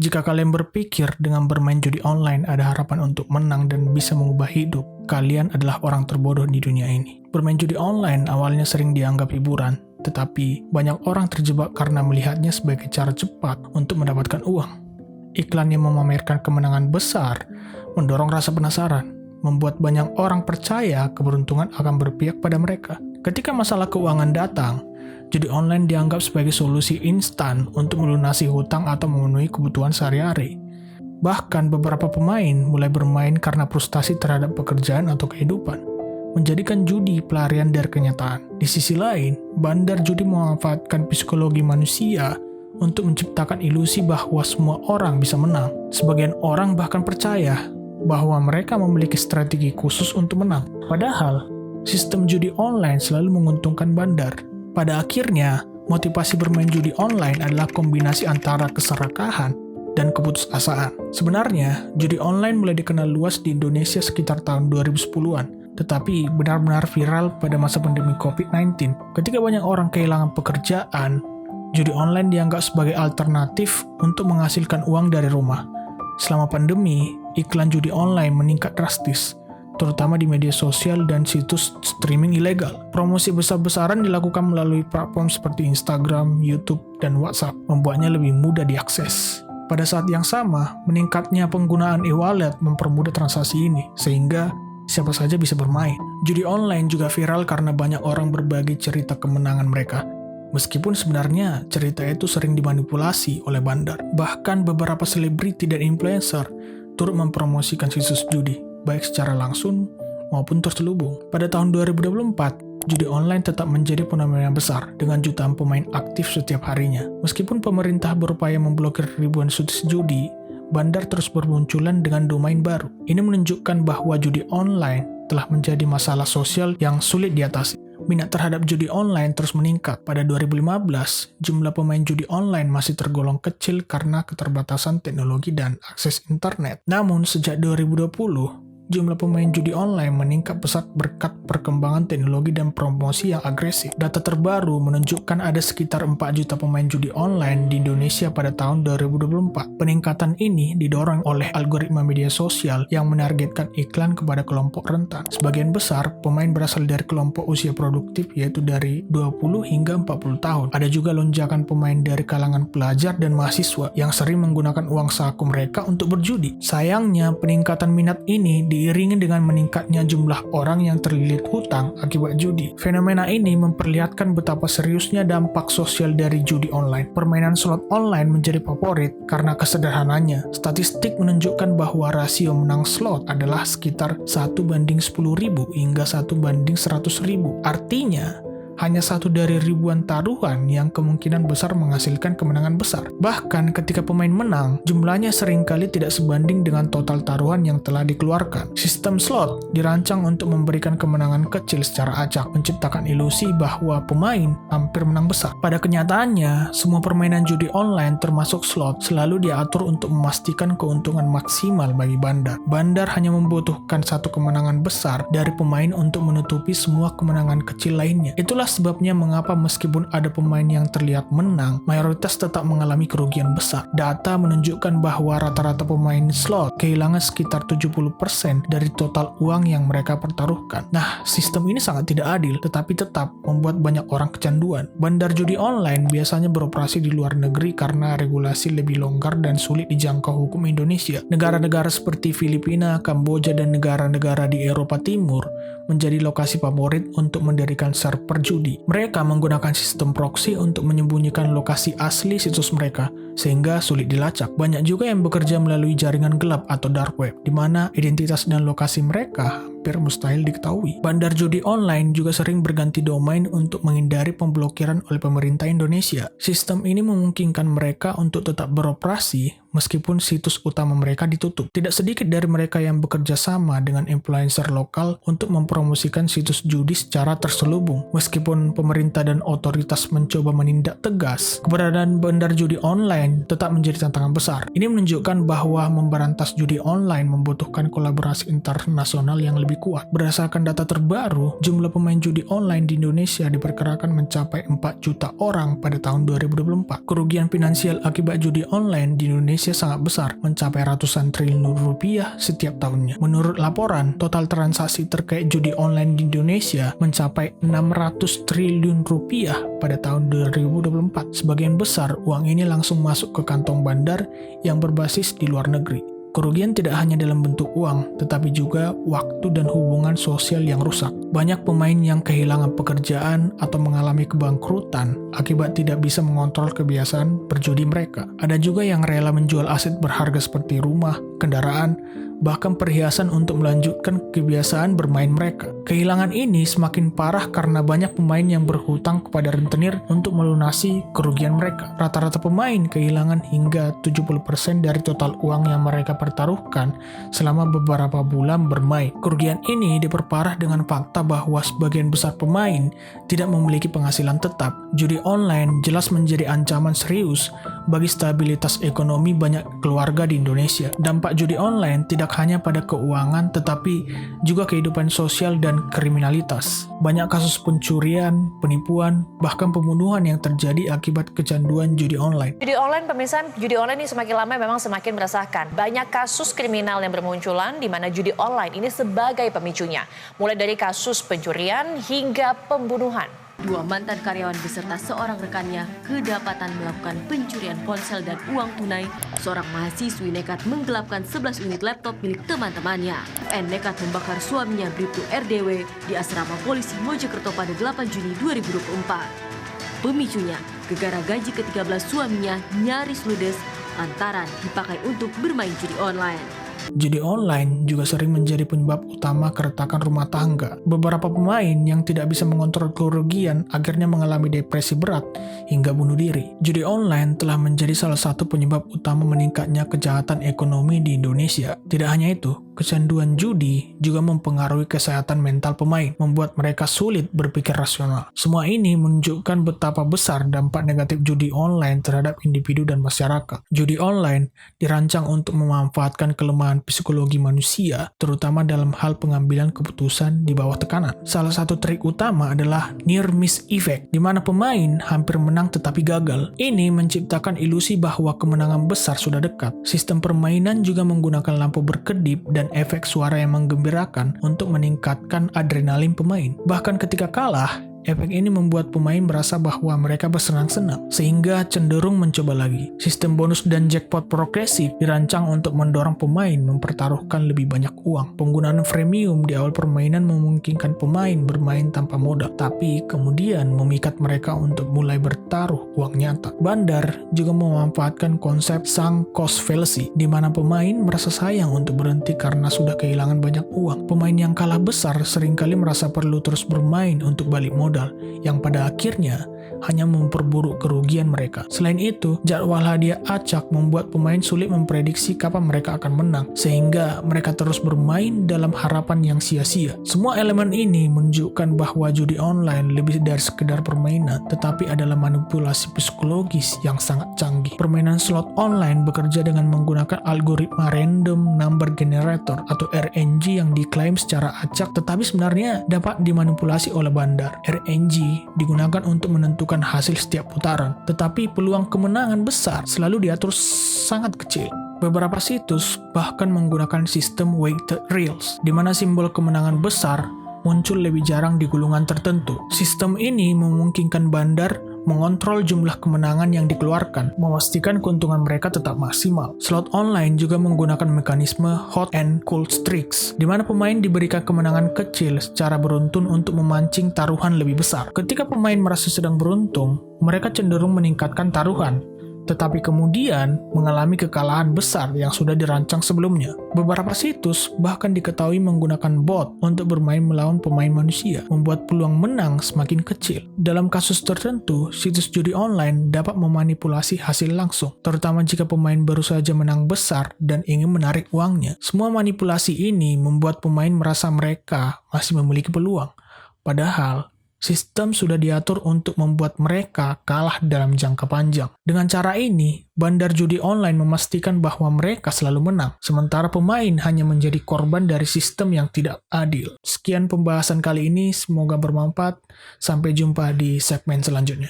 Jika kalian berpikir dengan bermain judi online ada harapan untuk menang dan bisa mengubah hidup, kalian adalah orang terbodoh di dunia ini. Bermain judi online awalnya sering dianggap hiburan, tetapi banyak orang terjebak karena melihatnya sebagai cara cepat untuk mendapatkan uang. Iklan yang memamerkan kemenangan besar mendorong rasa penasaran, membuat banyak orang percaya keberuntungan akan berpihak pada mereka. Ketika masalah keuangan datang, judi online dianggap sebagai solusi instan untuk melunasi hutang atau memenuhi kebutuhan sehari-hari. Bahkan beberapa pemain mulai bermain karena frustasi terhadap pekerjaan atau kehidupan, menjadikan judi pelarian dari kenyataan. Di sisi lain, bandar judi memanfaatkan psikologi manusia untuk menciptakan ilusi bahwa semua orang bisa menang. Sebagian orang bahkan percaya bahwa mereka memiliki strategi khusus untuk menang. Padahal, sistem judi online selalu menguntungkan bandar. Pada akhirnya, motivasi bermain judi online adalah kombinasi antara keserakahan dan keputusasaan. Sebenarnya, judi online mulai dikenal luas di Indonesia sekitar tahun 2010-an, tetapi benar-benar viral pada masa pandemi COVID-19. Ketika banyak orang kehilangan pekerjaan, judi online dianggap sebagai alternatif untuk menghasilkan uang dari rumah. Selama pandemi, iklan judi online meningkat drastis, terutama di media sosial dan situs streaming ilegal. Promosi besar-besaran dilakukan melalui platform seperti Instagram, YouTube, dan WhatsApp, membuatnya lebih mudah diakses. Pada saat yang sama, meningkatnya penggunaan e-wallet mempermudah transaksi ini, sehingga siapa saja bisa bermain. Judi online juga viral karena banyak orang berbagi cerita kemenangan mereka. Meskipun sebenarnya cerita itu sering dimanipulasi oleh bandar. Bahkan beberapa selebriti dan influencer turut mempromosikan situs judi, baik secara langsung maupun terselubung. Pada tahun 2024, judi online tetap menjadi fenomena besar dengan jutaan pemain aktif setiap harinya. Meskipun pemerintah berupaya memblokir ribuan situs judi, bandar terus bermunculan dengan domain baru. Ini menunjukkan bahwa judi online telah menjadi masalah sosial yang sulit diatasi. Minat terhadap judi online terus meningkat. Pada 2015, jumlah pemain judi online masih tergolong kecil karena keterbatasan teknologi dan akses internet. Namun, sejak 2020, jumlah pemain judi online meningkat pesat berkat perkembangan teknologi dan promosi yang agresif. Data terbaru menunjukkan ada sekitar 4 juta pemain judi online di Indonesia pada tahun 2024. Peningkatan ini didorong oleh algoritma media sosial yang menargetkan iklan kepada kelompok rentan. Sebagian besar pemain berasal dari kelompok usia produktif, yaitu dari 20 hingga 40 tahun. Ada juga lonjakan pemain dari kalangan pelajar dan mahasiswa yang sering menggunakan uang saku mereka untuk berjudi. Sayangnya, peningkatan minat ini diiringi dengan meningkatnya jumlah orang yang terlilit hutang akibat judi. Fenomena ini memperlihatkan betapa seriusnya dampak sosial dari judi online. Permainan slot online menjadi favorit karena kesederhananya. Statistik menunjukkan bahwa rasio menang slot adalah sekitar 1:10.000 hingga 1:100.000. Artinya, hanya satu dari ribuan taruhan yang kemungkinan besar menghasilkan kemenangan besar. Bahkan ketika pemain menang, jumlahnya seringkali tidak sebanding dengan total taruhan yang telah dikeluarkan. Sistem slot dirancang untuk memberikan kemenangan kecil secara acak, menciptakan ilusi bahwa pemain hampir menang besar. Pada kenyataannya, semua permainan judi online termasuk slot selalu diatur untuk memastikan keuntungan maksimal bagi bandar. Bandar hanya membutuhkan satu kemenangan besar dari pemain untuk menutupi semua kemenangan kecil lainnya. Itulah sebabnya mengapa meskipun ada pemain yang terlihat menang, mayoritas tetap mengalami kerugian besar. Data menunjukkan bahwa rata-rata pemain slot kehilangan sekitar 70% dari total uang yang mereka pertaruhkan. Nah, sistem ini sangat tidak adil, tetapi tetap membuat banyak orang kecanduan. Bandar judi online biasanya beroperasi di luar negeri karena regulasi lebih longgar dan sulit dijangkau hukum Indonesia. Negara-negara seperti Filipina, Kamboja, dan negara-negara di Eropa Timur menjadi lokasi favorit untuk mendirikan server judi. Mereka menggunakan sistem proxy untuk menyembunyikan lokasi asli situs mereka, sehingga sulit dilacak. Banyak juga yang bekerja melalui jaringan gelap atau dark web, di mana identitas dan lokasi mereka hampir mustahil diketahui. Bandar judi online juga sering berganti domain untuk menghindari pemblokiran oleh pemerintah Indonesia. Sistem ini memungkinkan mereka untuk tetap beroperasi meskipun situs utama mereka ditutup. Tidak sedikit dari mereka yang bekerja sama dengan influencer lokal untuk mempromosikan situs judi secara terselubung. Meskipun pemerintah dan otoritas mencoba menindak tegas, keberadaan bandar judi online tetap menjadi tantangan besar. Ini menunjukkan bahwa memberantas judi online membutuhkan kolaborasi internasional yang lebih lebih kuat. Berdasarkan data terbaru, jumlah pemain judi online di Indonesia diperkirakan mencapai 4 juta orang pada tahun 2024. Kerugian finansial akibat judi online di Indonesia sangat besar, mencapai ratusan triliun rupiah setiap tahunnya. Menurut laporan, total transaksi terkait judi online di Indonesia mencapai 600 triliun rupiah pada tahun 2024. Sebagian besar uang ini langsung masuk ke kantong bandar yang berbasis di luar negeri. Kerugian tidak hanya dalam bentuk uang, tetapi juga waktu dan hubungan sosial yang rusak. Banyak pemain yang kehilangan pekerjaan atau mengalami kebangkrutan akibat tidak bisa mengontrol kebiasaan berjudi mereka. Ada juga yang rela menjual aset berharga seperti rumah, kendaraan, bahkan perhiasan untuk melanjutkan kebiasaan bermain mereka. Kehilangan ini semakin parah karena banyak pemain yang berhutang kepada rentenir untuk melunasi kerugian mereka. Rata-rata pemain kehilangan hingga 70% dari total uang yang mereka pertaruhkan selama beberapa bulan bermain. Kerugian ini diperparah dengan fakta bahwa sebagian besar pemain tidak memiliki penghasilan tetap. Judi online jelas menjadi ancaman serius bagi stabilitas ekonomi banyak keluarga di Indonesia. Dampak judi online tidak hanya pada keuangan, tetapi juga kehidupan sosial dan kriminalitas. Banyak kasus pencurian, penipuan, bahkan pembunuhan yang terjadi akibat kecanduan judi online. Judi online, pemirsa, judi online ini semakin lama memang semakin meresahkan. Banyak kasus kriminal yang bermunculan di mana judi online ini sebagai pemicunya. Mulai dari kasus pencurian hingga pembunuhan. Dua mantan karyawan beserta seorang rekannya kedapatan melakukan pencurian ponsel dan uang tunai. Seorang mahasiswi nekat menggelapkan 11 unit laptop milik teman-temannya. N nekat membakar suaminya Bribtu RDW di asrama polisi Mojokerto pada 8 Juni 2024. Pemicunya, gegara gaji ke-13 suaminya nyaris ludes lantaran dipakai untuk bermain judi online. Judi online juga sering menjadi penyebab utama keretakan rumah tangga. Beberapa pemain yang tidak bisa mengontrol kerugian akhirnya mengalami depresi berat hingga bunuh diri. Judi online telah menjadi salah satu penyebab utama meningkatnya kejahatan ekonomi di Indonesia. Tidak hanya itu, kecanduan judi juga mempengaruhi kesehatan mental pemain, membuat mereka sulit berpikir rasional. Semua ini menunjukkan betapa besar dampak negatif judi online terhadap individu dan masyarakat. Judi online dirancang untuk memanfaatkan kelemahan psikologi manusia, terutama dalam hal pengambilan keputusan di bawah tekanan. Salah satu trik utama adalah near miss effect, di mana pemain hampir menang tetapi gagal. Ini menciptakan ilusi bahwa kemenangan besar sudah dekat. Sistem permainan juga menggunakan lampu berkedip dan efek suara yang menggembirakan untuk meningkatkan adrenalin pemain. Bahkan ketika kalah, efek ini membuat pemain merasa bahwa mereka bersenang-senang, sehingga cenderung mencoba lagi. Sistem bonus dan jackpot progresif dirancang untuk mendorong pemain mempertaruhkan lebih banyak uang. Penggunaan freemium di awal permainan memungkinkan pemain bermain tanpa modal, tapi kemudian memikat mereka untuk mulai bertaruh uang nyata. Bandar juga memanfaatkan konsep sunk cost fallacy, di mana pemain merasa sayang untuk berhenti karena sudah kehilangan banyak uang. Pemain yang kalah besar seringkali merasa perlu terus bermain untuk balik modal, yang pada akhirnya hanya memperburuk kerugian mereka. Selain itu, jadwal hadiah acak membuat pemain sulit memprediksi kapan mereka akan menang, sehingga mereka terus bermain dalam harapan yang sia-sia. Semua elemen ini menunjukkan bahwa judi online lebih dari sekedar permainan, tetapi adalah manipulasi psikologis yang sangat canggih. Permainan slot online bekerja dengan menggunakan algoritma random number generator atau RNG yang diklaim secara acak, tetapi sebenarnya dapat dimanipulasi oleh bandar. RNG digunakan untuk menentukan hasil setiap putaran, tetapi peluang kemenangan besar selalu diatur sangat kecil. Beberapa situs bahkan menggunakan sistem weighted reels, di mana simbol kemenangan besar muncul lebih jarang di gulungan tertentu. Sistem ini memungkinkan bandar mengontrol jumlah kemenangan yang dikeluarkan, memastikan keuntungan mereka tetap maksimal. Slot online juga menggunakan mekanisme hot and cold streaks, di mana pemain diberikan kemenangan kecil secara beruntun untuk memancing taruhan lebih besar. Ketika pemain merasa sedang beruntung, mereka cenderung meningkatkan taruhan, tetapi kemudian mengalami kekalahan besar yang sudah dirancang sebelumnya. Beberapa situs bahkan diketahui menggunakan bot untuk bermain melawan pemain manusia, membuat peluang menang semakin kecil. Dalam kasus tertentu, situs judi online dapat memanipulasi hasil langsung, terutama jika pemain baru saja menang besar dan ingin menarik uangnya. Semua manipulasi ini membuat pemain merasa mereka masih memiliki peluang, padahal Sistem sudah diatur untuk membuat mereka kalah dalam jangka panjang. Dengan cara ini, bandar judi online memastikan bahwa mereka selalu menang, sementara pemain hanya menjadi korban dari sistem yang tidak adil. Sekian pembahasan kali ini, semoga bermanfaat. Sampai jumpa di segmen selanjutnya.